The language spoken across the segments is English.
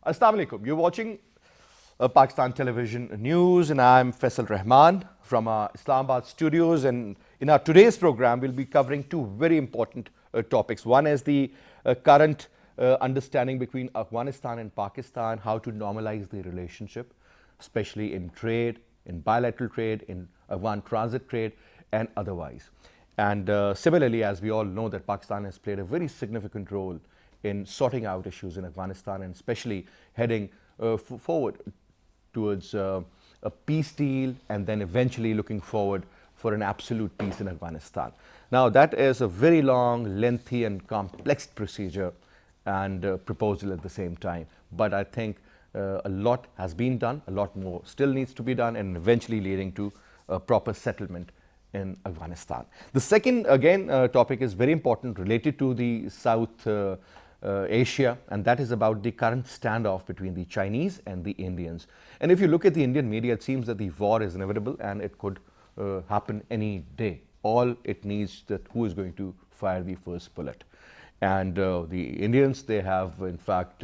Assalamu alaikum. You're watching Pakistan Television News, and I'm Faisal Rehman from our Islamabad studios. And in our today's program, we'll be covering two very important topics. One is the current understanding between Afghanistan and Pakistan, how to normalize the relationship, especially in trade, in bilateral trade, in Afghan transit trade, and otherwise. And similarly, as we all know, that Pakistan has played a very significant role in sorting out issues in Afghanistan, and especially heading forward towards a peace deal, and then eventually looking forward for an absolute peace in Afghanistan. Now, that is a very long, lengthy, and complex procedure and proposal at the same time. But I think a lot has been done, a lot more still needs to be done, and eventually leading to a proper settlement in Afghanistan. The second, again, topic is very important, related to the South Asia, and that is about the current standoff between the Chinese and the Indians. And if you look at the Indian media, it seems that the war is inevitable and it could happen any day. All it needs that who is going to fire the first bullet. And the Indians, they have in fact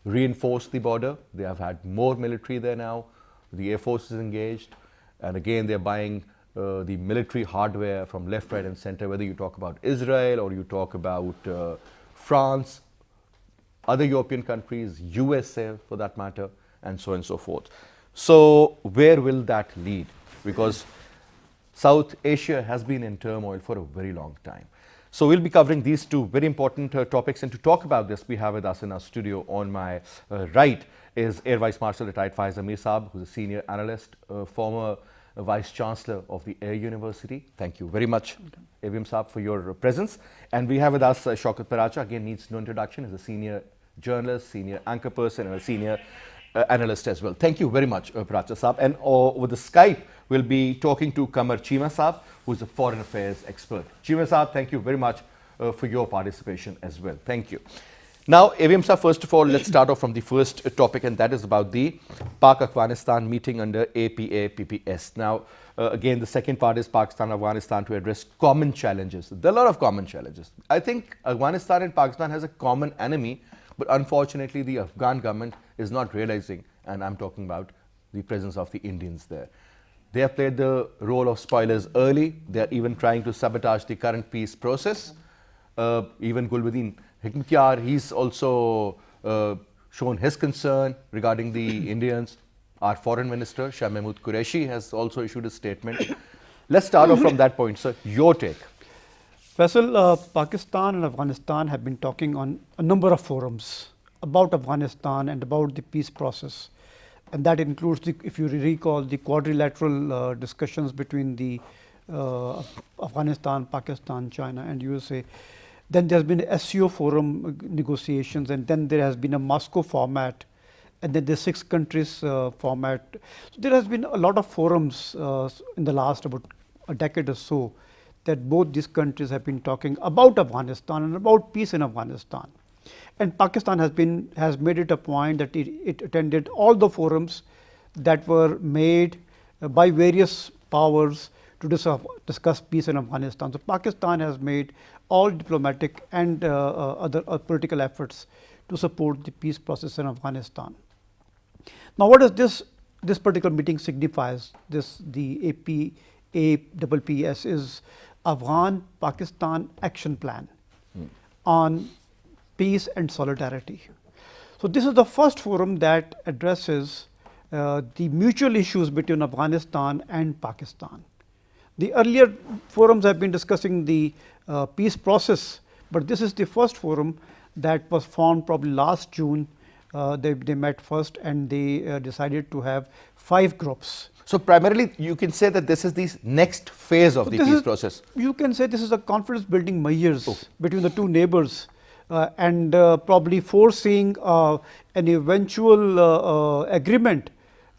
reinforced the border. They have had more military there now. The Air Force is engaged, and again they're buying the military hardware from left, right, and center, whether you talk about Israel or you talk about France, other European countries, USA for that matter, and so on and so forth. So where will that lead? Because South Asia has been in turmoil for a very long time. So we'll be covering these two very important topics, and to talk about this, we have with us in our studio on my right is Air Vice Marshal retired Faisal Saab, who's a senior analyst, former Vice Chancellor of the Air University. Thank you very much, AVM Saab, for your presence. And we have with us Shaukat Paracha, again needs no introduction, is a senior journalist, senior anchor person, and a senior analyst as well. Thank you very much, Paracha Saab. And over the Skype, we'll be talking to Kamar Chima Saab, who's a foreign affairs expert. Chima Saab, thank you very much for your participation as well. Thank you. Now, AVM Saab, first of all, let's start off from the first topic, and that is about the Pak-Afghanistan meeting under APA-PPS. Now, again, the second part is Pakistan-Afghanistan to address common challenges. There are a lot of common challenges. I think Afghanistan and Pakistan has a common enemy, but unfortunately, the Afghan government is not realizing, and I'm talking about the presence of the Indians there. They have played the role of spoilers early. They are even trying to sabotage the current peace process. Even Gulbuddin Hikmatyar, he's also shown his concern regarding the Indians. Our foreign minister, Shah Mahmood Qureshi, has also issued a statement. Let's start off from that point, sir. Your take. Faisal, Pakistan and Afghanistan have been talking on a number of forums about Afghanistan and about the peace process. And that includes, if you recall, the quadrilateral discussions between the Afghanistan, Pakistan, China, and USA. Then there's been SCO forum negotiations, and then there has been a Moscow format, and then the 6 countries format. So there has been a lot of forums in the last about a decade or so that both these countries have been talking about Afghanistan and about peace in Afghanistan. And Pakistan has made it a point that it attended all the forums that were made by various powers to discuss peace in Afghanistan. So Pakistan has made all diplomatic and other political efforts to support the peace process in Afghanistan. Now, what does this particular meeting signifies? The APA-PPS is Afghan-Pakistan Action Plan on peace and solidarity. So this is the first forum that addresses the mutual issues between Afghanistan and Pakistan. The earlier forums have been discussing the peace process, but this is the first forum that was formed probably last June. They met first, and they decided to have 5 groups. So primarily, you can say that this is the next phase of the peace process. You can say this is a confidence building measures between the two neighbors, and probably foreseeing an eventual agreement,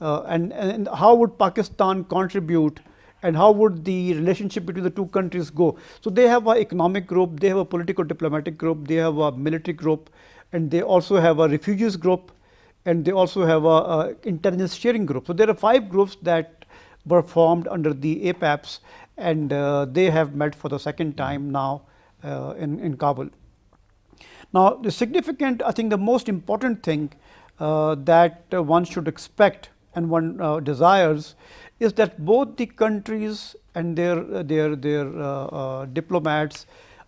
and how would Pakistan contribute, and how would the relationship between the two countries go. So they have an economic group, they have a political diplomatic group, they have a military group, and they also have a refugees group, and they also have a intelligence sharing group. So there are 5 groups that were formed under the APAPs, and they have met for the second time now in Kabul. Now, the significant, I think the most important thing that one should expect and one desires is that both the countries and their diplomats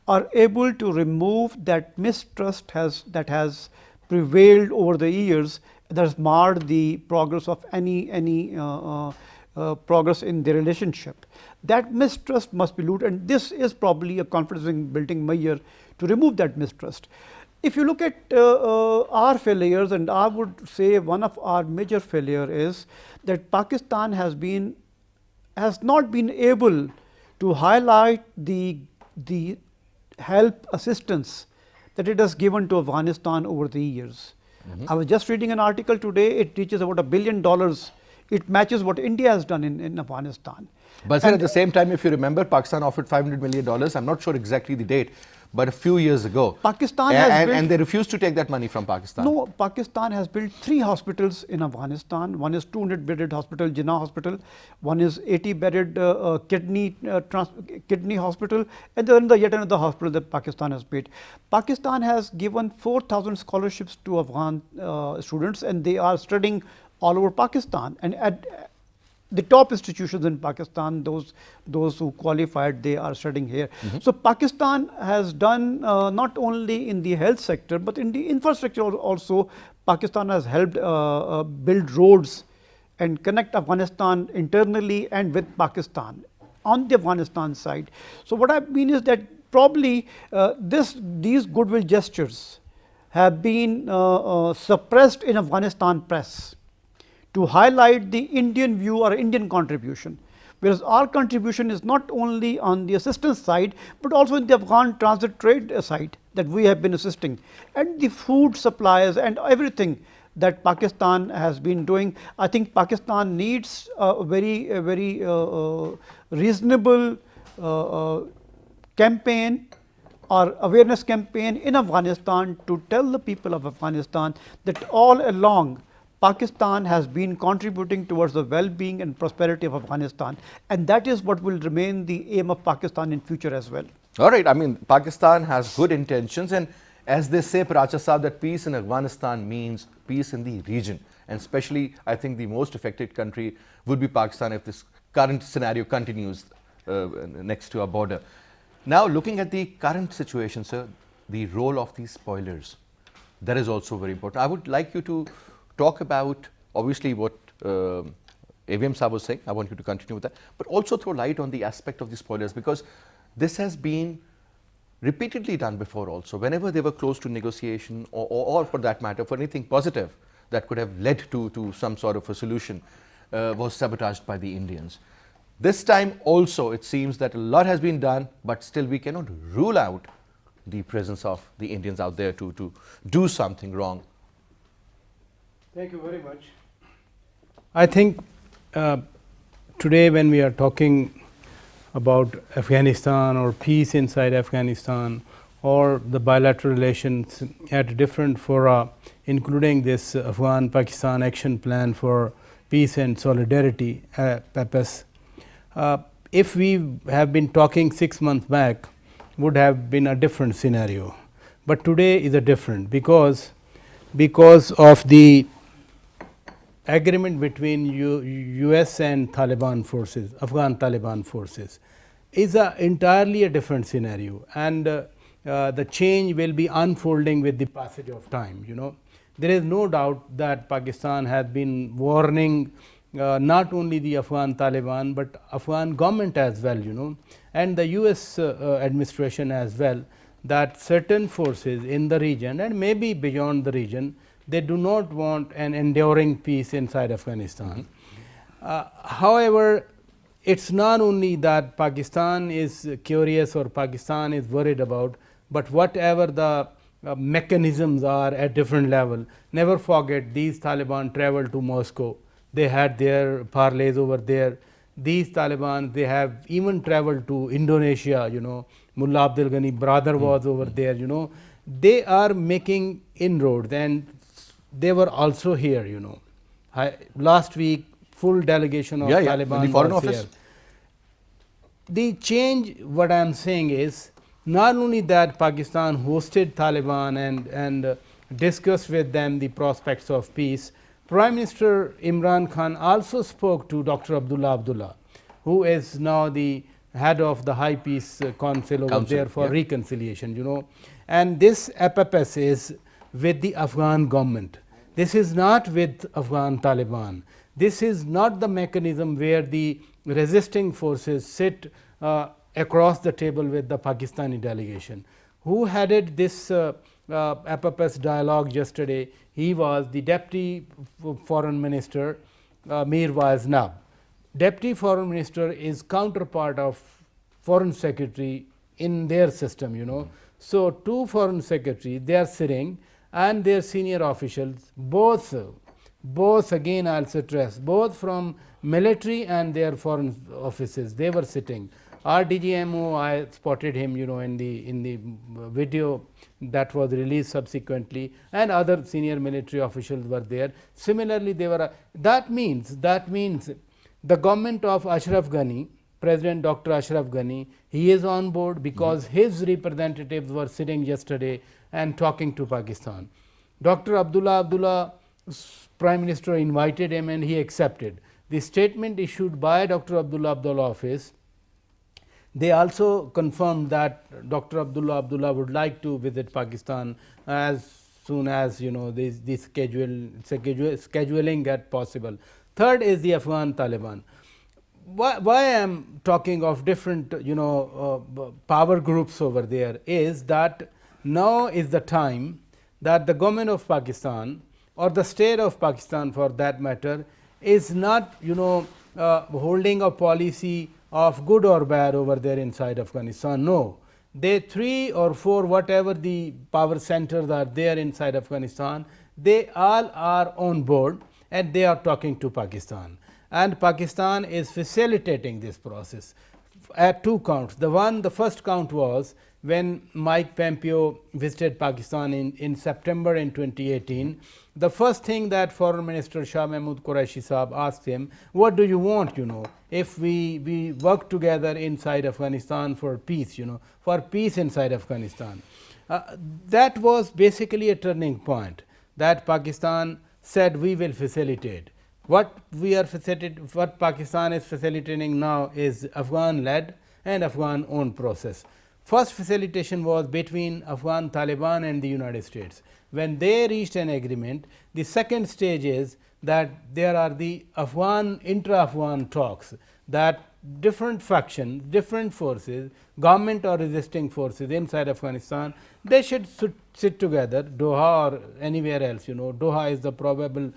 are able to remove that mistrust that has prevailed over the years, that has marred the progress of any progress in the relationship. That mistrust must be looted, and this is probably a confidence building measure to remove that mistrust. If you look at our failures, and I would say one of our major failure is that Pakistan has not been able to highlight the help assistance that it has given to Afghanistan over the years. I was just reading an article today, it reaches about $1 billion. It matches what India has done in Afghanistan. But at the same time, if you remember, Pakistan offered $500 million. I'm not sure exactly the date, but a few years ago. Pakistan has built, and they refused to take that money from Pakistan. No, Pakistan has built 3 hospitals in Afghanistan. One is 200-bedded hospital, Jinnah Hospital. One is 80-bedded kidney hospital, and then yet another hospital that Pakistan has built. Pakistan has given 4,000 scholarships to Afghan students, and they are studying all over Pakistan. And at the top institutions in Pakistan, those who qualified, they are studying here. So Pakistan has done not only in the health sector, but in the infrastructure also. Pakistan has helped build roads and connect Afghanistan internally and with Pakistan on the Afghanistan side. So what I mean is that probably these goodwill gestures have been suppressed in Afghanistan press to highlight the Indian view or Indian contribution, whereas our contribution is not only on the assistance side, but also in the Afghan transit trade side that we have been assisting, and the food supplies and everything that Pakistan has been doing. I think Pakistan needs a very reasonable campaign or awareness campaign in Afghanistan to tell the people of Afghanistan that all along Pakistan has been contributing towards the well-being and prosperity of Afghanistan, and that is what will remain the aim of Pakistan in future as well. All right, I mean, Pakistan has good intentions, and as they say, Paracha Sahab, that peace in Afghanistan means peace in the region, and especially I think the most affected country would be Pakistan if this current scenario continues next to our border. Now, looking at the current situation, sir, the role of these spoilers, that is also very important. I would like you to talk about obviously what AVM Saab was saying. I want you to continue with that, but also throw light on the aspect of the spoilers, because this has been repeatedly done before also. Whenever they were close to negotiation or for that matter, for anything positive that could have led to some sort of a solution, was sabotaged by the Indians. This time also it seems that a lot has been done, but still we cannot rule out the presence of the Indians out there to do something wrong. Thank you very much. I think today when we are talking about Afghanistan or peace inside Afghanistan or the bilateral relations at different fora, including this Afghan-Pakistan action plan for peace and solidarity, PAPS, if we have been talking 6 months back, would have been a different scenario. But today is a different, because of the agreement between US and Taliban forces, Afghan Taliban forces, is entirely a different scenario, and the change will be unfolding with the passage of time. There is no doubt that Pakistan has been warning not only the Afghan Taliban but Afghan government as well, and the US administration as well, that certain forces in the region and maybe beyond the region, they do not want an enduring peace inside Afghanistan. However, it's not only that Pakistan is curious or Pakistan is worried about, but whatever the mechanisms are at different level. Never forget, these Taliban traveled to Moscow. They had their parlays over there. These Taliban, they have even traveled to Indonesia, Mullah Abdul Ghani brother was over there, They are making inroads, and they were also here, last week full delegation of Taliban the Foreign was Office. here. The change, what I am saying is, not only that Pakistan hosted Taliban and discussed with them the prospects of peace. Prime Minister Imran Khan also spoke to Dr. Abdullah, who is now the head of the High Peace Council over there for reconciliation, you know. And this FPS is with the Afghan government. This is not with Afghan Taliban. This is not the mechanism where the resisting forces sit across the table with the Pakistani delegation. Who headed this FPS dialogue yesterday? He was the Deputy Foreign Minister Mir Waz Nab. Deputy Foreign Minister is counterpart of Foreign Secretary in their system, you know. So, two Foreign Secretaries, they are sitting, and their senior officials, both again I will stress, both from military and their foreign offices, they were sitting. Our DGMO, I spotted him, you know, in the video that was released subsequently, and other senior military officials were there. Similarly, they were. That means the government of Ashraf Ghani, President Dr. Ashraf Ghani, he is on board because his representatives were sitting yesterday and talking to Pakistan. Dr. Abdullah, Prime Minister invited him and he accepted. The statement issued by Dr. Abdullah office, they also confirmed that Dr. Abdullah would like to visit Pakistan as soon as, you know, this scheduling get possible. Third is the Afghan Taliban. Why I am talking of different, you know, power groups over there is that now is the time that the government of Pakistan or the state of Pakistan for that matter is not, you know, holding a policy of good or bad over there inside Afghanistan. No, they 3 or 4 whatever the power centers are there inside Afghanistan, they all are on board and they are talking to Pakistan, and Pakistan is facilitating this process at 2 counts. The first count was when Mike Pompeo visited Pakistan in September in 2018. The first thing that Foreign Minister Shah Mahmood Qureshi Saab asked him, what do you want, you know, if we work together inside Afghanistan for peace, you know, for peace inside Afghanistan. That was basically a turning point that Pakistan said we will facilitate. What Pakistan is facilitating now is Afghan led and Afghan owned process. First facilitation was between Afghan Taliban and the United States. When they reached an agreement, the second stage is that there are the intra-Afghan talks, that different factions, different forces, government or resisting forces inside Afghanistan, they should sit together, Doha or anywhere else, you know. Doha is the probable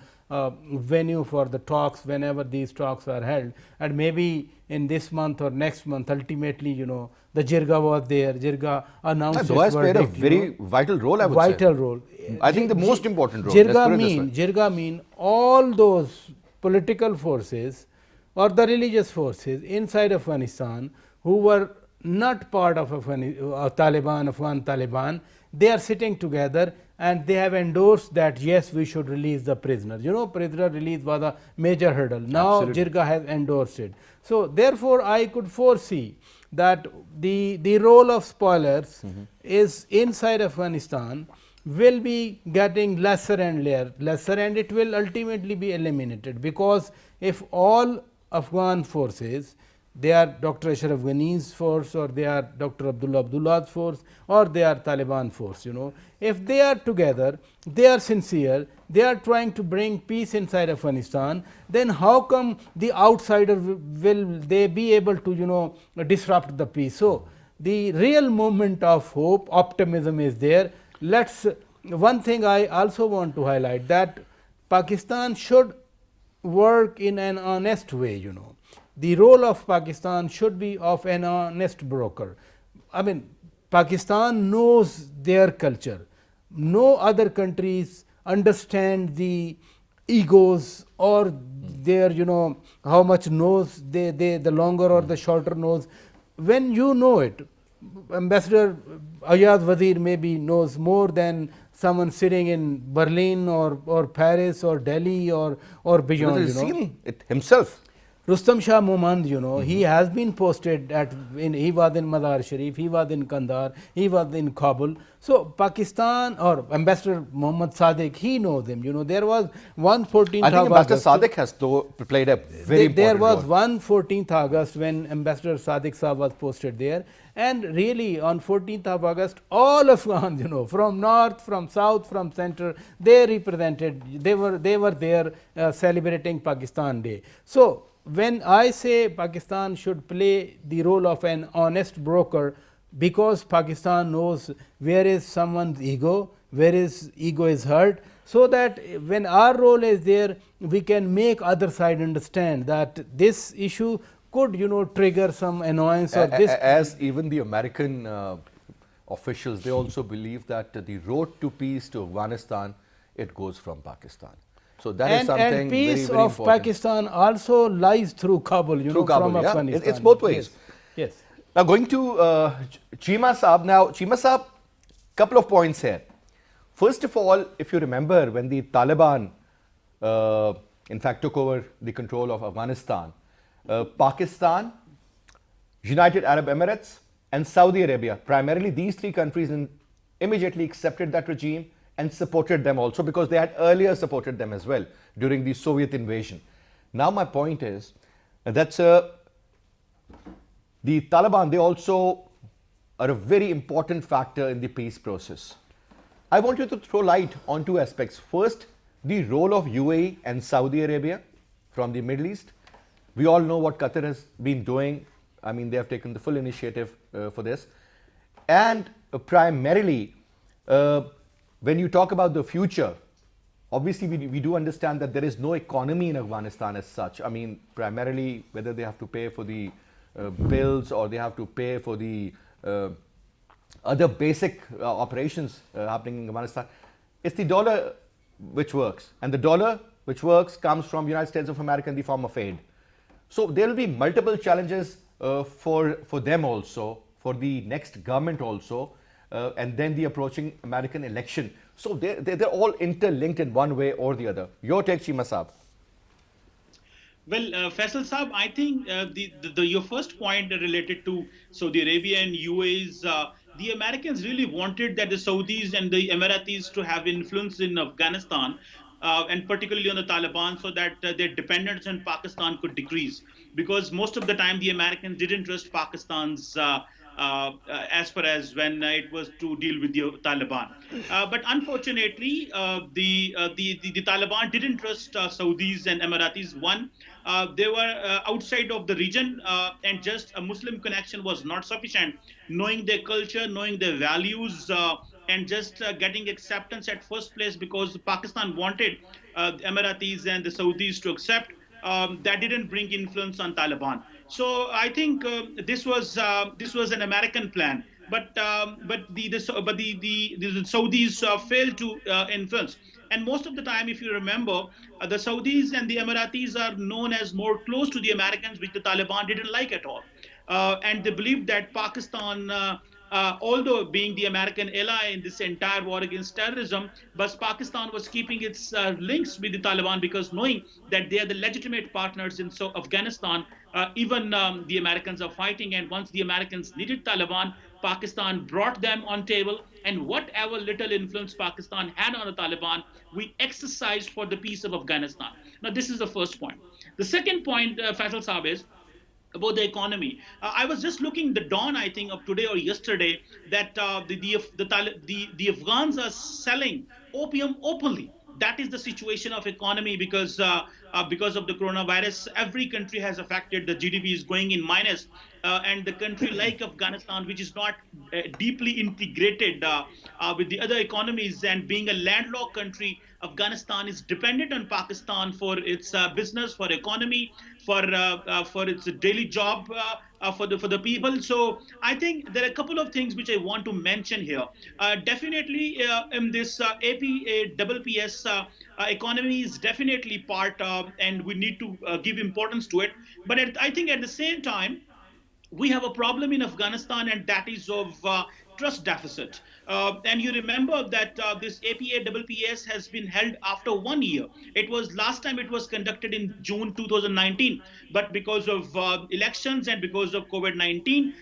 venue for the talks whenever these talks are held, and maybe in this month or next month, ultimately, you know, the Jirga was there. Jirga announced its Doha has played a verdict, very vital role, I would say. Vital role. I think the most important role. Jirga mean all those political forces or the religious forces inside Afghanistan who were not part of Afghan Taliban, they are sitting together and they have endorsed that yes, we should release the prisoners. You know, prisoner release was a major hurdle. Now Jirga has endorsed it. So therefore, I could foresee that the role of spoilers is inside Afghanistan will be getting lesser and it will ultimately be eliminated, because if all Afghan forces, they are Dr. Ashraf Ghani's force or they are Dr. Abdullah's force or they are Taliban force, you know, if they are together, they are sincere, they are trying to bring peace inside Afghanistan, then how come the outsider will they be able to, you know, disrupt the peace? So the real moment of hope, optimism is there. One thing I also want to highlight, that Pakistan should work in an honest way, you know. The role of Pakistan should be of an honest broker. I mean, Pakistan knows their culture. No other countries understand the egos or their, you know, how much nose the longer or the shorter nose. When you know it, Ambassador Ayaz Wazir maybe knows more than someone sitting in Berlin or Paris or Delhi or beyond. He's seen it himself. Rustam Shah Momand, he has been posted he was in Mazar Sharif, he was in Kandahar, he was in Kabul. So Pakistan or Ambassador Mohammad Sadiq, he knows him. There was one 14th I think of Ambassador August. Sadiq has played a very There important was role. one 14th August when Ambassador Sadiq Saab was posted there, and really on 14th of August, all Afghans, from north, from south, from center, they represented. They were there celebrating Pakistan Day. So when I say Pakistan should play the role of an honest broker, because Pakistan knows where is someone's ego, where his ego is hurt, so that when our role is there, we can make other side understand that this issue could trigger some annoyance or this. As even the American officials, they also believe that the road to peace to Afghanistan, it goes from Pakistan. So that is something And peace very, very of important. Pakistan also lies through Kabul, Through Kabul, from yeah. Afghanistan. It's both ways. Yes. Now going to Chima Saab. Now Chima Saab, couple of points here. First of all, if you remember when the Taliban in fact took over the control of Afghanistan, Pakistan, United Arab Emirates and Saudi Arabia, primarily these three countries, immediately accepted that regime and supported them also, because they had earlier supported them as well during the Soviet invasion. Now my point is that the Taliban, they also are a very important factor in the peace process. I want you to throw light on two aspects. First, the role of UAE and Saudi Arabia from the Middle East. We all know what Qatar has been doing. I mean, they have taken the full initiative for this. And primarily, when you talk about the future, obviously we do understand that there is no economy in Afghanistan as such. I mean, primarily whether they have to pay for the bills or they have to pay for the other basic operations happening in Afghanistan, it's the dollar which works. And the dollar which works comes from United States of America in the form of aid. So there will be multiple challenges for them also, for the next government also, and then the approaching American election. So they're all interlinked in one way or the other. Your take, Chima Saab. Well, Faisal Saab, I think your first point related to Saudi Arabia and UAE's, the Americans really wanted that the Saudis and the Emiratis to have influence in Afghanistan, and particularly on the Taliban, so that their dependence on Pakistan could decrease. Because most of the time, the Americans didn't trust Pakistan's as far as when it was to deal with the Taliban. But unfortunately, the Taliban didn't trust Saudis and Emiratis. One, they were outside of the region, and just a Muslim connection was not sufficient. Knowing their culture, knowing their values, and just getting acceptance at first place, because Pakistan wanted the Emiratis and the Saudis to accept. That didn't bring influence on Taliban. So I think this was an American plan, but the Saudis failed to influence. And most of the time, if you remember, the Saudis and the Emiratis are known as more close to the Americans, which the Taliban didn't like at all. And they believed that Pakistan, although being the American ally in this entire war against terrorism, but Pakistan was keeping its links with the Taliban, because knowing that they are the legitimate partners in Afghanistan, even the Americans are fighting. And once the Americans needed Taliban, Pakistan brought them on table, and whatever little influence Pakistan had on the Taliban, we exercised for the peace of Afghanistan. Now, this is the first point. The second point, Faisal Saab, is about the economy. I was just looking the dawn, I think, of today or yesterday, that the Afghans are selling opium openly. That is the situation of economy, because of the coronavirus, every country has affected. The GDP is going in minus, and the country like Afghanistan, which is not deeply integrated with the other economies, and being a landlocked country, Afghanistan is dependent on Pakistan for its business, for economy, for its daily job, for the people. So I think there are a couple of things which I want to mention here. Definitely, in this APPS economy is definitely part of, and we need to give importance to it. But I think at the same time, we have a problem in Afghanistan, and that is of trust deficit. And you remember that this APA-PPS has been held after 1 year. It was last time it was conducted in June 2019, but because of elections and because of COVID-19,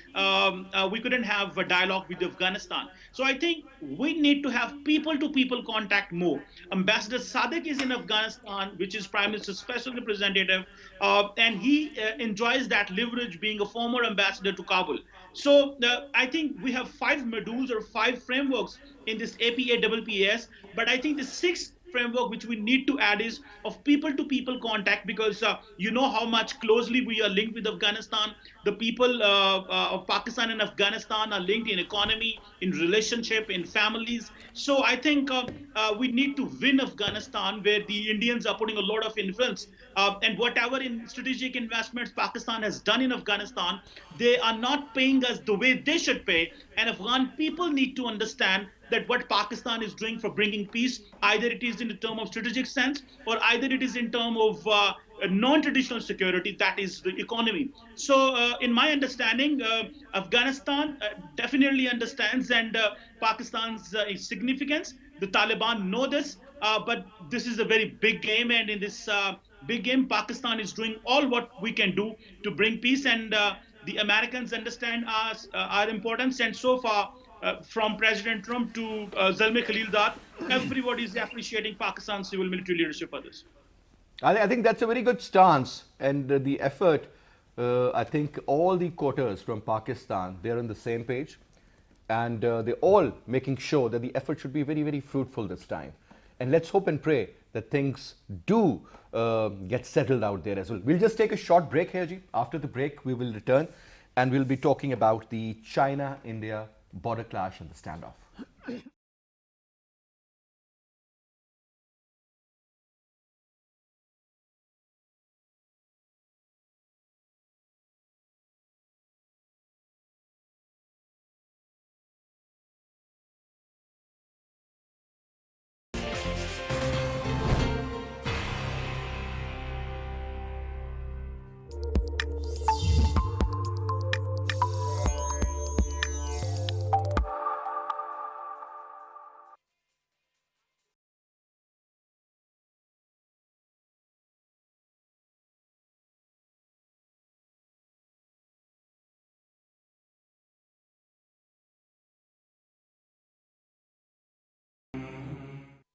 we couldn't have a dialogue with Afghanistan. So I think we need to have people-to-people contact more. Ambassador Sadiq is in Afghanistan, which is Prime Minister's special representative, and he enjoys that leverage being a former ambassador to Kabul. So I think we have five modules or five frameworks in this APA-PPS, but I think the sixth framework which we need to add is of people to people contact, because you know how much closely we are linked with Afghanistan. The people of Pakistan and Afghanistan are linked in economy, in relationship, in families. So I think we need to win Afghanistan, where the Indians are putting a lot of influence, and whatever in strategic investments Pakistan has done in Afghanistan, they are not paying us the way they should pay. And Afghan people need to understand that what Pakistan is doing for bringing peace, either it is in the term of strategic sense, or either it is in term of non-traditional security, that is the economy. So in my understanding, Afghanistan definitely understands and Pakistan's significance. The Taliban know this, but this is a very big game, and in this big game, Pakistan is doing all what we can do to bring peace, and the Americans understand our importance. And so far, from President Trump to Zalmay Khalildar, everybody is appreciating Pakistan's civil military leadership for this. I think that's a very good stance, and the effort. I think all the quarters from Pakistan, they're on the same page, and they're all making sure that the effort should be very, very fruitful this time. And let's hope and pray that things do get settled out there as well. We'll just take a short break here, Ji. After the break, we will return, and we'll be talking about the China-India border clash and the standoff.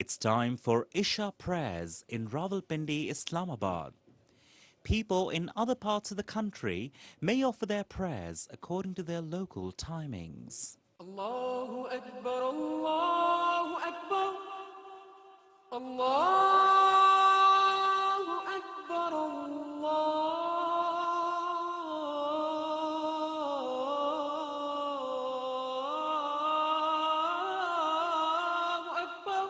It's time for Isha Prayers in Rawalpindi, Islamabad. People in other parts of the country may offer their prayers according to their local timings. Allahu Akbar, Allahu Akbar, Allahu Akbar, Allahu Akbar.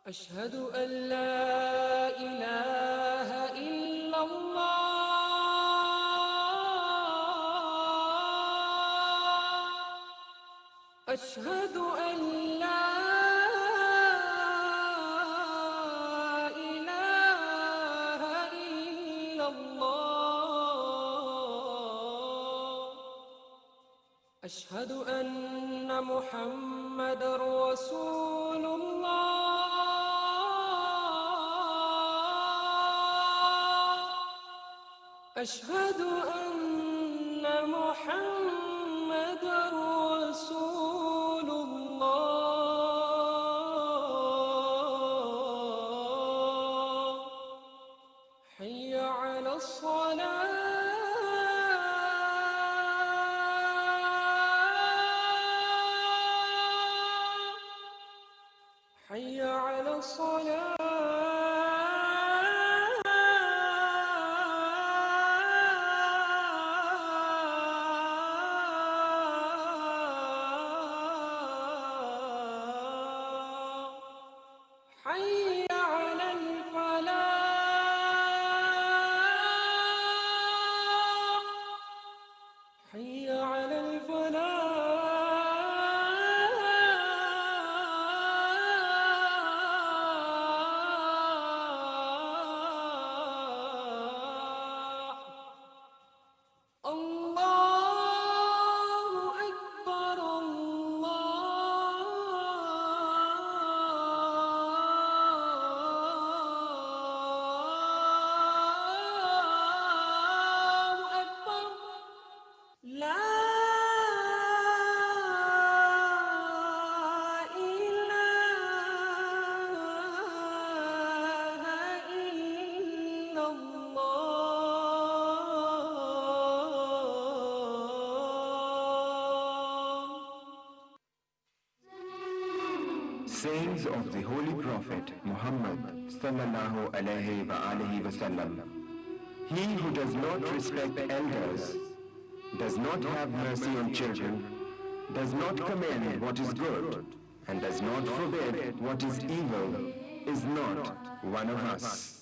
Ashhadu an la ilaha illallah. أشهد أن لا إله إلا الله أشهد أن محمد رسول الله أشهد أن محمد رسول الله حي على الصلاة حي على الصلاة حي على الفلاح Sayings of the Holy Prophet Muhammad sallallahu alaihi wasallam. He who does not respect elders, does not have mercy on children, does not commend what is good, and does not forbid what is evil, is not one of us.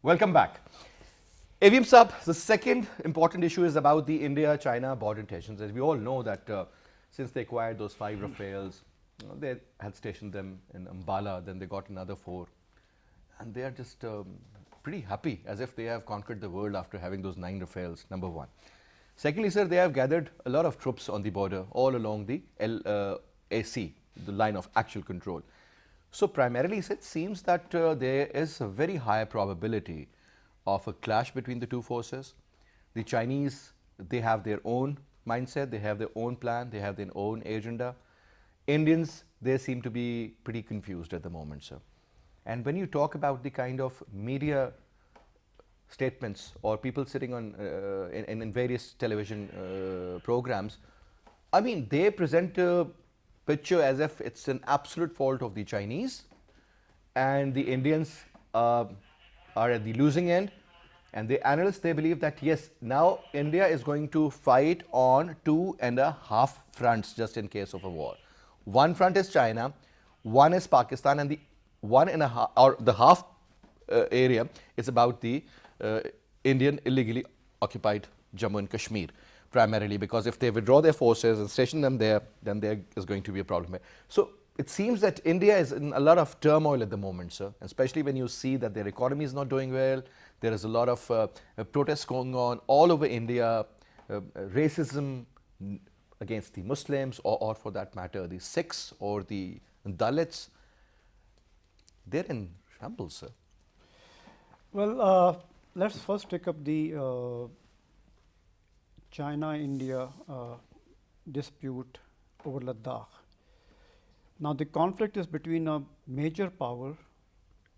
Welcome back. AVM Sab, the second important issue is about the India-China border tensions. As we all know that since they acquired those 5 Rafales, they had stationed them in Ambala, then they got another 4. And they are just pretty happy, as if they have conquered the world after having those 9 Rafales, number 1. Secondly, sir, they have gathered a lot of troops on the border all along the LAC, the line of actual control. So primarily, it seems that there is a very high probability of a clash between the two forces. The Chinese, they have their own mindset, they have their own plan, they have their own agenda. Indians, they seem to be pretty confused at the moment, sir. And when you talk about the kind of media statements or people sitting on in various television programs, I mean, they present a picture as if it's an absolute fault of the Chinese and the Indians are at the losing end, and the analysts, they believe that yes, now India is going to fight on 2.5 fronts just in case of a war. One front is China, one is Pakistan, and the 1.5 or the half area is about the Indian illegally occupied Jammu and Kashmir, primarily because if they withdraw their forces and station them there, then there is going to be a problem. So it seems that India is in a lot of turmoil at the moment, sir, especially when you see that their economy is not doing well. There is a lot of protests going on all over India, racism against the Muslims or for that matter the Sikhs or the Dalits. They're in shambles, sir. Well, let's first take up the China-India dispute over Ladakh. Now, the conflict is between a major power,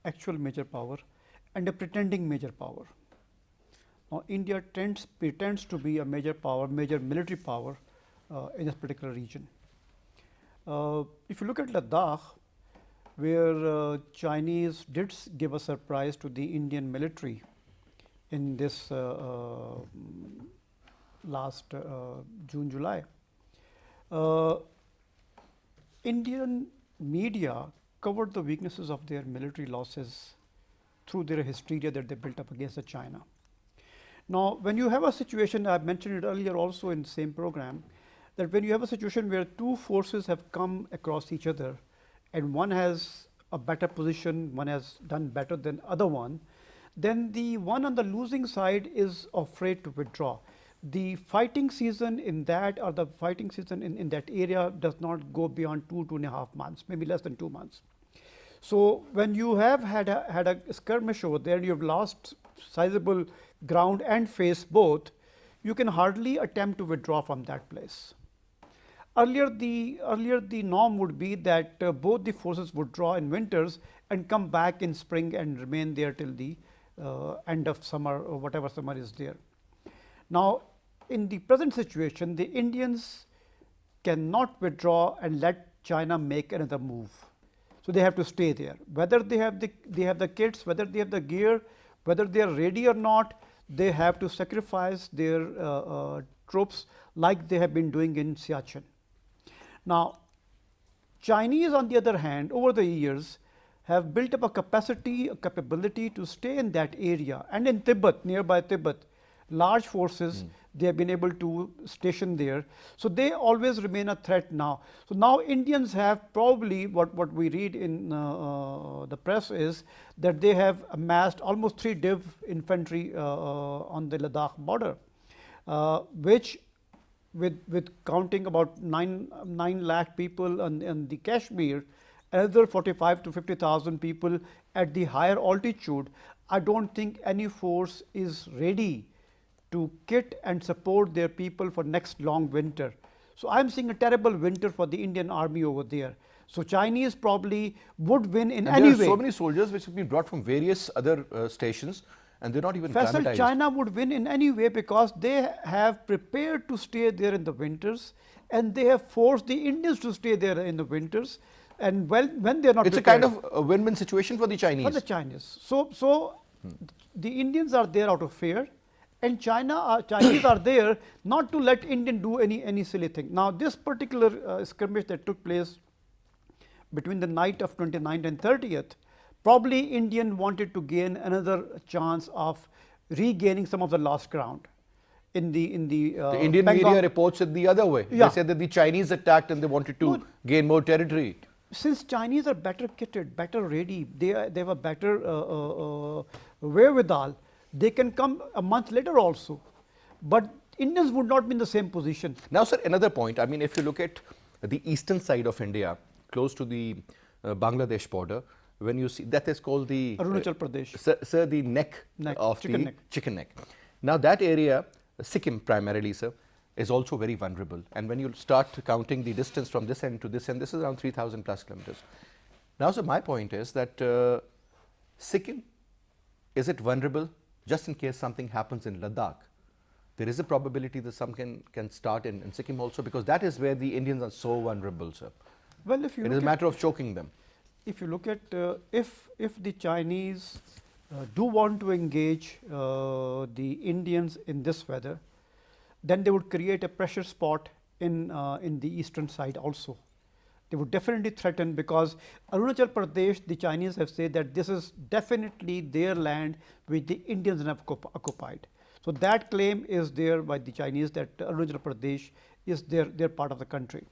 actual major power, and a pretending major power. Now, India pretends to be a major power, major military power in this particular region. If you look at Ladakh, where Chinese did give a surprise to the Indian military in this last June, July. Indian media covered the weaknesses of their military losses through their hysteria that they built up against the China. Now, when you have a situation, I mentioned it earlier also in the same program, that when you have a situation where two forces have come across each other and one has a better position, one has done better than other one, then the one on the losing side is afraid to withdraw. The fighting season in that or the fighting season in that area does not go beyond 2.5 months, maybe less than 2 months. So when you have had a skirmish over there, you have lost sizable ground and face both, you can hardly attempt to withdraw from that place. Earlier the norm would be that both the forces would draw in winters and come back in spring and remain there till the end of summer or whatever summer is there. Now, in the present situation, the Indians cannot withdraw and let China make another move. So they have to stay there. Whether they have the kits, whether they have the gear, whether they are ready or not, they have to sacrifice their troops like they have been doing in Siachen. Now, Chinese on the other hand, over the years have built up a capability to stay in that area, and in Tibet, nearby Tibet, large forces They have been able to station there. So they always remain a threat now. So now Indians have probably, what we read in the press is that they have amassed almost 3 div infantry on the Ladakh border, which with counting about 9 lakh people in the Kashmir, another 45 to 50,000 people at the higher altitude, I don't think any force is ready to kit and support their people for next long winter. So I'm seeing a terrible winter for the Indian army over there. So Chinese probably would win in And any there are way. so many soldiers which have been brought from various other stations, and they're not even Faisal, acclimatized. China would win in any way because they have prepared to stay there in the winters, and they have forced the Indians to stay there in the winters. And when they are not It's a prepared, kind of a win-win situation for the Chinese. for the Chinese. So the Indians are there out of fear, and Chinese are there not to let Indian do any silly thing. Now this particular skirmish that took place between the night of 29th and 30th, probably Indian wanted to gain another chance of regaining some of the lost ground in the The Indian Pangong. media reports it the other way. Yeah. They said that the Chinese attacked and they wanted to No. gain more territory. Since Chinese are better kitted, better ready, they have a better wherewithal, they can come a month later also. But Indians would not be in the same position. Now, sir, another point. I mean, if you look at the eastern side of India, close to the Bangladesh border, when you see that is called the Arunachal Pradesh. Sir, the neck, Neck, of chicken the neck. chicken neck. Now, that area, Sikkim primarily, sir, is also very vulnerable. And when you start counting the distance from this end to this end, this is around 3,000 plus kilometers. Now, so my point is that Sikkim, is it vulnerable just in case something happens in Ladakh? There is a probability that some can start in Sikkim also, because that is where the Indians are so vulnerable, sir. Well, if you It look is a at, matter of choking them. if you look at if the Chinese do want to engage the Indians in this weather, then they would create a pressure spot in the eastern side also. They would definitely threaten, because Arunachal Pradesh, the Chinese have said that this is definitely their land which the Indians have occupied. So that claim is there by the Chinese that Arunachal Pradesh is their part of the country.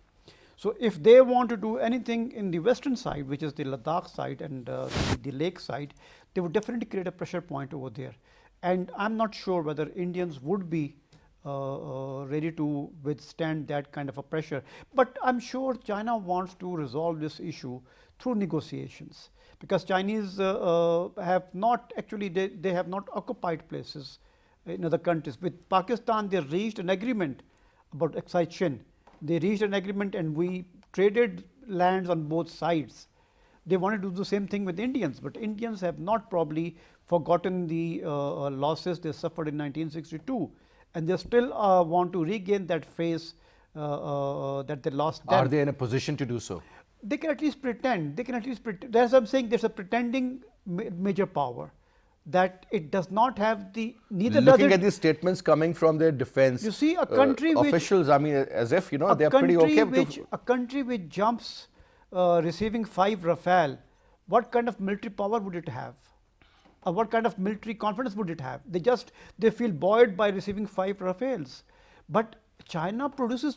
So if they want to do anything in the western side, which is the Ladakh side and the lake side, they would definitely create a pressure point over there. And I'm not sure whether Indians would be ready to withstand that kind of a pressure. But I'm sure China wants to resolve this issue through negotiations, because Chinese have not actually, they have not occupied places in other countries. With Pakistan, they reached an agreement about Aksai-Chin. They reached an agreement and we traded lands on both sides. They wanted to do the same thing with Indians, but Indians have not probably forgotten the losses they suffered in 1962, and they still want to regain that phase that they lost then. Are they in a position to do so? They can at least pretend. They can at least pretend. That's what I'm saying. There's a pretending major power that it does not have the neither Looking does at it. these statements coming from their defense You see, a country which- officials, I mean, as if, you know, a they're pretty country okay which a country which jumps receiving 5 Rafale, what kind of military power would it have? What kind of military confidence would it have? They feel buoyed by receiving 5 Rafales. But China produces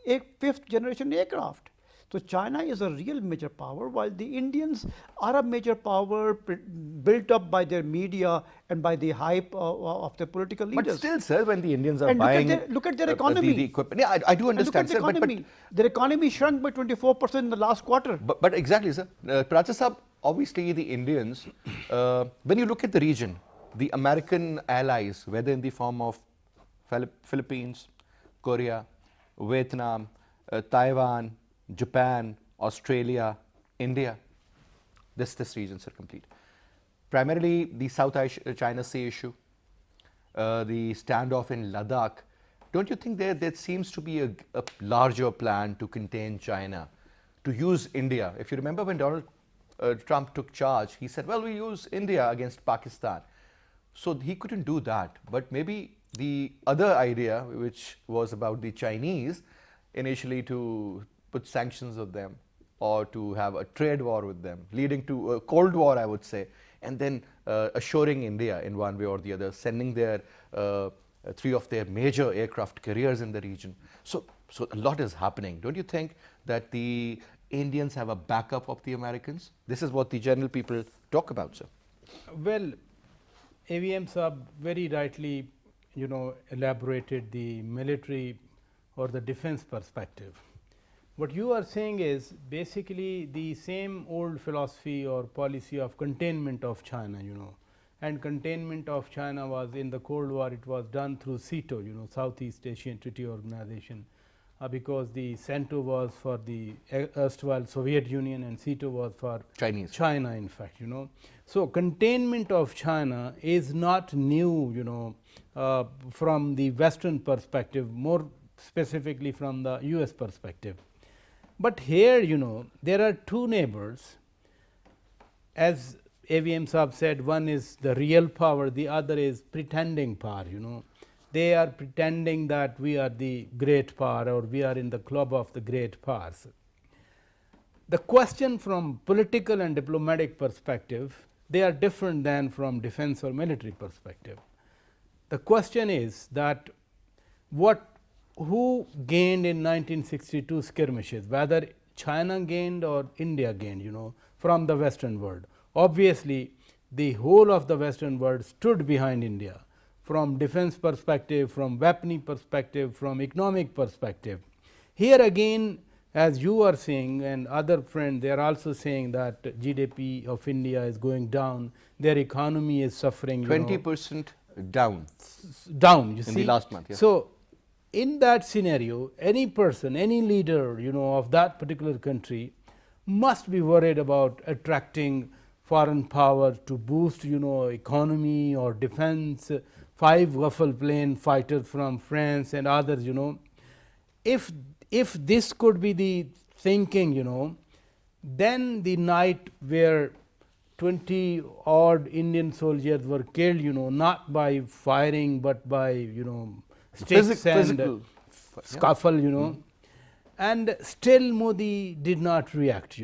a 5th generation aircraft. So China is a real major power, while the Indians are a major power built up by their media and by the hype of their political leaders. But still, sir, when the Indians are And buying look at their economy. the equipment, yeah, I do And look at understand, the sir, economy. Their economy shrunk by 24% in the last quarter. but exactly, sir. Pracha Sahab, obviously the Indians, when you look at the region, the American allies, whether in the form of Philippines, Korea, Vietnam, Taiwan, Japan, Australia, India, this regions are complete. Primarily the South China Sea issue, the standoff in Ladakh. Don't you think there seems to be a larger plan to contain China, to use India? If you remember when Donald Trump took charge, he said, well, we use India against Pakistan. So he couldn't do that. But maybe the other idea, which was about the Chinese, initially to put sanctions on them or to have a trade war with them, leading to a Cold War, I would say, and then assuring India in one way or the other, sending their three of their major aircraft carriers in the region. So a lot is happening. Don't you think that the Indians have a backup of the Americans? This is what the general people talk about, sir. Well, AVM Saab very rightly, elaborated the military or the defense perspective. What you are saying is basically the same old philosophy or policy of containment of China, and containment of China was in the Cold War, it was done through SEATO, Southeast Asian Treaty Organization, because the CENTO was for the erstwhile Soviet Union and SEATO was for China in fact, So, containment of China is not new, from the Western perspective, more specifically from the US perspective. But here, there are two neighbors, as AVM Saab said, one is the real power, the other is pretending power, They are pretending that we are the great power or we are in the club of the great powers. The question from political and diplomatic perspective, they are different than from defense or military perspective. The question is that who gained in 1962 skirmishes, whether China gained or India gained, from the Western world. Obviously, the whole of the Western world stood behind India from defense perspective, from weaponry perspective, from economic perspective. Here again, as you are saying and other friends, they are also saying that GDP of India is going down, their economy is suffering. 20% down. Down, you see. In the last month, yeah. So, in that scenario, any person, any leader, of that particular country must be worried about attracting foreign power to boost, economy or defense, 5 Rafale plane fighters from France and others, If this could be the thinking, then the night where 20 odd Indian soldiers were killed, not by firing, but by, sticks and scuffle, and still Modi did not react,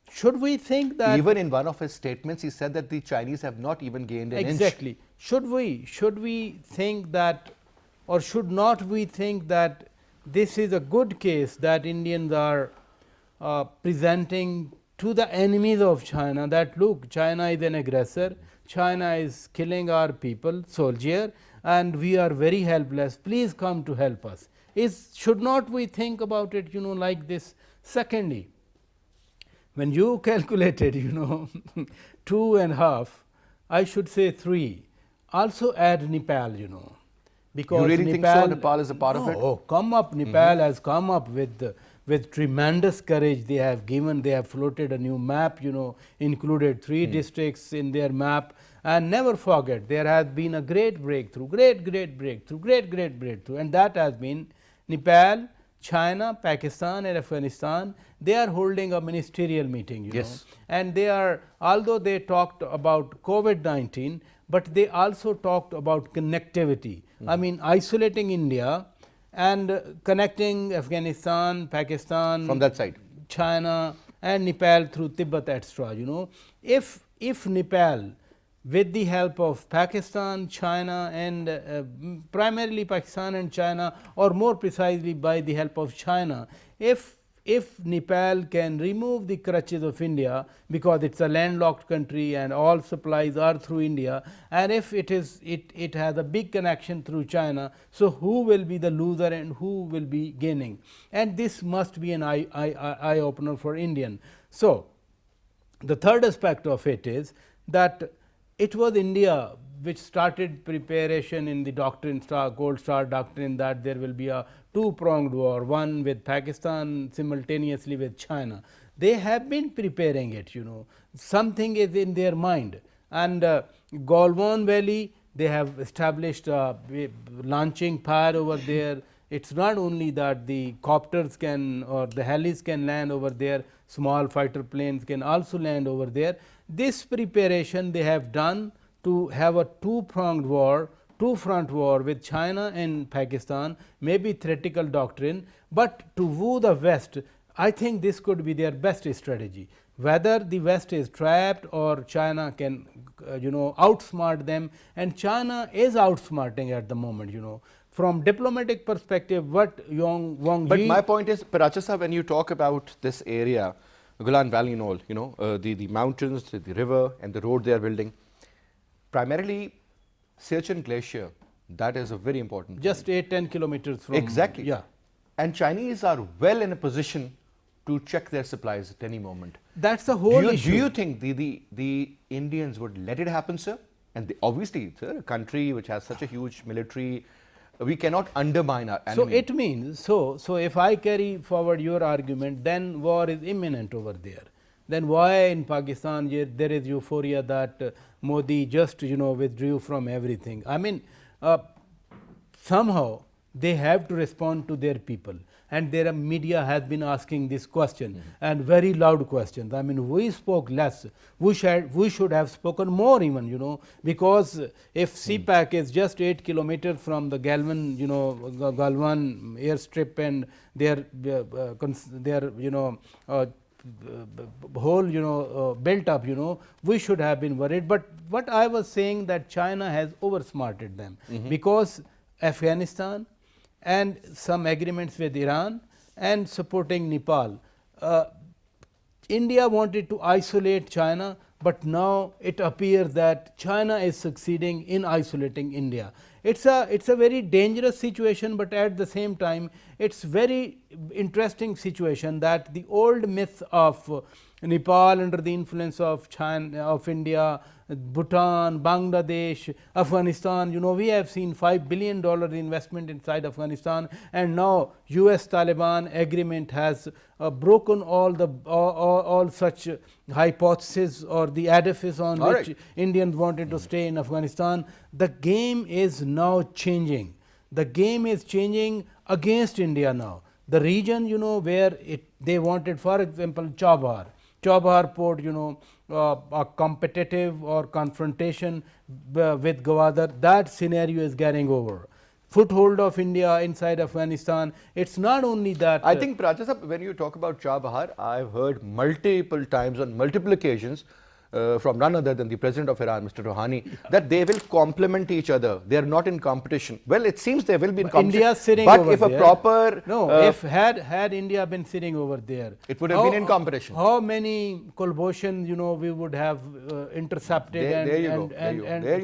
Should we think that even in one of his statements, he said that the Chinese have not even gained an inch. Exactly. Should we think that, or should not we think that this is a good case that Indians are presenting to the enemies of China that look, China is an aggressor, China is killing our people, soldier, and we are very helpless, please come to help us. Should not we think about it, like this? Secondly, when you calculated, 2.5, I should say 3, also add Nepal, because you really think so? Nepal is a part of it? Oh, come up, Nepal has come up with tremendous courage. They have floated a new map, included 3 districts in their map, and never forget there has been a great breakthrough, great breakthrough, and that has been Nepal, China, Pakistan and Afghanistan. They are holding a ministerial meeting, and they are, although they talked about COVID-19, but they also talked about connectivity. I mean, isolating India and connecting Afghanistan, Pakistan, from that side, China and Nepal through Tibet, etc. If Nepal, with the help of Pakistan, China and primarily Pakistan and China, or more precisely by the help of China, if Nepal can remove the crutches of India, because it is a landlocked country and all supplies are through India, and if it has a big connection through China, so who will be the loser and who will be gaining? And this must be an eye opener for Indian. So, the third aspect of it is that it was India which started preparation in the doctrine, Gold Star doctrine, that there will be a 2-pronged war, one with Pakistan simultaneously with China. They have been preparing it, something is in their mind, and Galwan Valley, they have established a launching pad over there. It is not only that the copters can or the helis can land over there, small fighter planes can also land over there. This preparation they have done to have a 2-pronged war, 2-front war with China and Pakistan, maybe theoretical doctrine, but to woo the West, I think this could be their best strategy. whether the West is trapped or China can outsmart them, and China is outsmarting at the moment. From diplomatic perspective, what Wang But Yi. my point is, Parachasa, when you talk about this area, Golan Valley and all, the mountains, the river and the road they are building, primarily Siachen Glacier, that is a very important just point. 8-10 kilometers from. Exactly. Yeah. And Chinese are well in a position to check their supplies at any moment. That's the whole issue. Do you think the Indians would let it happen, sir? And obviously, sir, a country which has such a huge military, we cannot undermine our enemy. So it means, so if I carry forward your argument, then war is imminent over there. Then why in Pakistan there is euphoria that Modi just withdrew from everything? I mean, somehow they have to respond to their people, and their media has been asking this question and very loud questions. I mean, we spoke less. We should have spoken more even, because if CPAC is just 8 kilometers from the Galvan, Galwan airstrip, and their whole built up, we should have been worried. But what I was saying, that China has oversmarted them, because Afghanistan and some agreements with Iran and supporting Nepal. India wanted to isolate China, but now it appears that China is succeeding in isolating India. It's a very dangerous situation, but at the same time it's very interesting situation that the old myth of Nepal under the influence of China, of India, Bhutan, Bangladesh, Afghanistan, we have seen $5 billion investment inside Afghanistan, and now US Taliban agreement has broken all such hypotheses or the edifice on which Indians wanted to stay in Afghanistan. The game is now changing. The game is changing against India now. The region, where they wanted, for example, Chabahar port, a competitive or confrontation with Gwadar, that scenario is getting over. Foothold of India inside Afghanistan, it's not only that. I think, Prachasab, when you talk about Chabahar, I've heard multiple times on multiple occasions from none other than the President of Iran, Mr. Durrani, that they will complement each other. They are not in competition. Well, it seems they will be in competition. India sitting but over if there. A proper... No, if had India been sitting over there, it would have been in competition. How many Kulbhushan, we would have intercepted and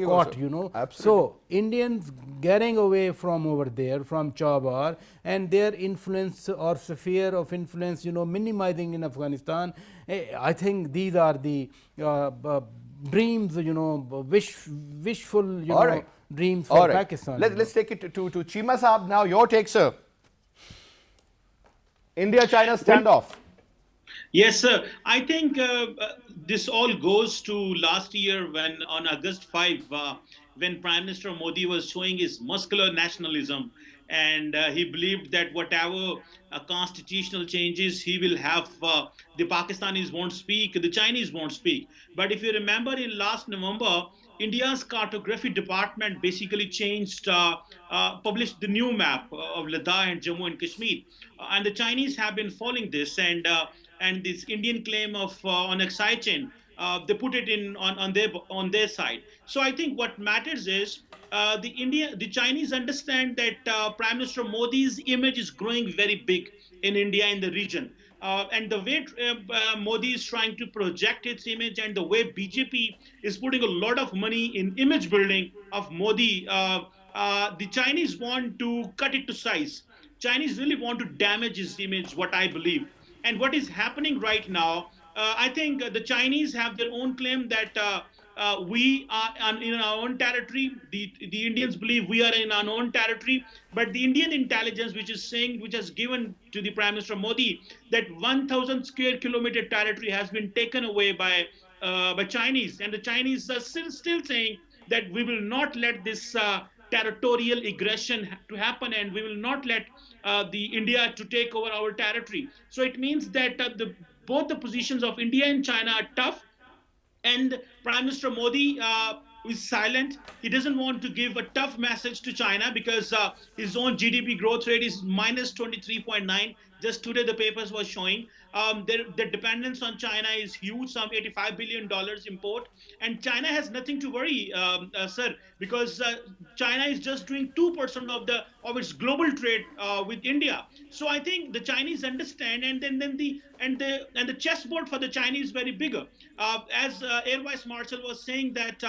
caught, Absolutely. So, Indians getting away from over there, from Chabahar, and their influence or sphere of influence, minimizing in Afghanistan. I think these are the dreams, wishful, dreams for Pakistan. Let's take it to Chima Saab now. Your take, sir. India-China standoff. Yes, sir. I think this all goes to last year when on August 5, when Prime Minister Modi was showing his muscular nationalism, and he believed that whatever constitutional changes he will have, the Pakistanis won't speak, the Chinese won't speak. But if you remember, in last November, India's cartography department basically published the new map of Ladakh and Jammu and Kashmir, and the Chinese have been following this, and this Indian claim of annexation, they put it in on their side. So I think what matters is the Chinese understand that Prime Minister Modi's image is growing very big in India, in the region. And the way Modi is trying to project its image, and the way BJP is putting a lot of money in image building of Modi, the Chinese want to cut it to size. Chinese really want to damage his image, what I believe. And what is happening right now, I think the Chinese have their own claim that we are in our own territory. The Indians believe we are in our own territory. But the Indian intelligence, which has given to the Prime Minister Modi that 1,000 square kilometer territory has been taken away by Chinese, and the Chinese are still saying that we will not let this territorial aggression to happen, and we will not let the India to take over our territory. So it means that both the positions of India and China are tough, and Prime Minister Modi is silent. He doesn't want to give a tough message to China because his own GDP growth rate is minus 23.9. Just today, the papers were showing the dependence on China is huge, some $85 billion import, and China has nothing to worry, sir, because China is just doing 2% of its global trade with India. So I think the Chinese understand, and then the chessboard for the Chinese is very bigger. As Air Vice Marshal was saying that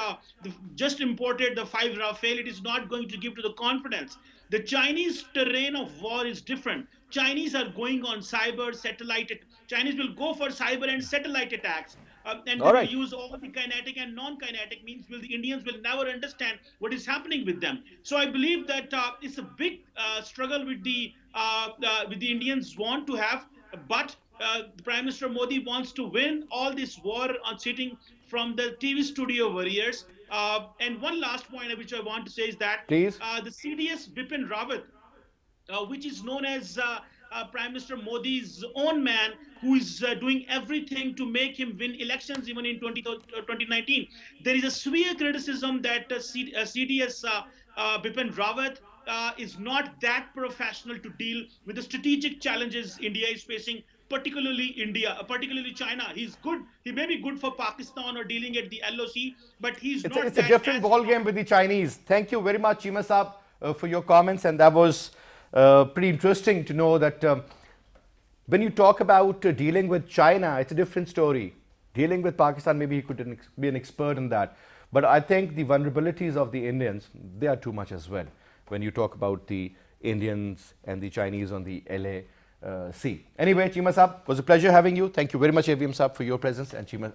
just imported the 5 Rafale, it is not going to give to the confidence. The Chinese terrain of war is different. Chinese are going on cyber, satellite. Chinese will go for cyber and satellite attacks. And they All will right. use all the kinetic and non-kinetic means. The Indians will never understand what is happening with them. So I believe that it's a big struggle with the Indians want to have, but Prime Minister Modi wants to win all this war on sitting from the TV studio warriors. And one last point which I want to say is that Please. the CDS Bipin Rawat, which is known as Prime Minister Modi's own man, who is doing everything to make him win elections even in 2019. There is a severe criticism that CDS Bipin Rawat is not that professional to deal with the strategic challenges India is facing, particularly China. He's good. He may be good for Pakistan or dealing at the LOC, but he's not. It's a different ball game with the Chinese. Thank you very much, Chima Saab, for your comments, and that was pretty interesting to know that when you talk about dealing with China, it's a different story. Dealing with Pakistan, maybe he could be an expert in that. But I think the vulnerabilities of the Indians, they are too much as well. When you talk about the Indians and the Chinese on the LAC. Anyway, Chima Saab, it was a pleasure having you. Thank you very much, AVM Saab, for your presence. And Chima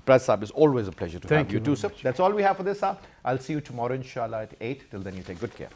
Praj Saab, it's always a pleasure to have you too, sir. That's all we have for this, Saab. I'll see you tomorrow, inshallah, at 8. Till then, you take good care.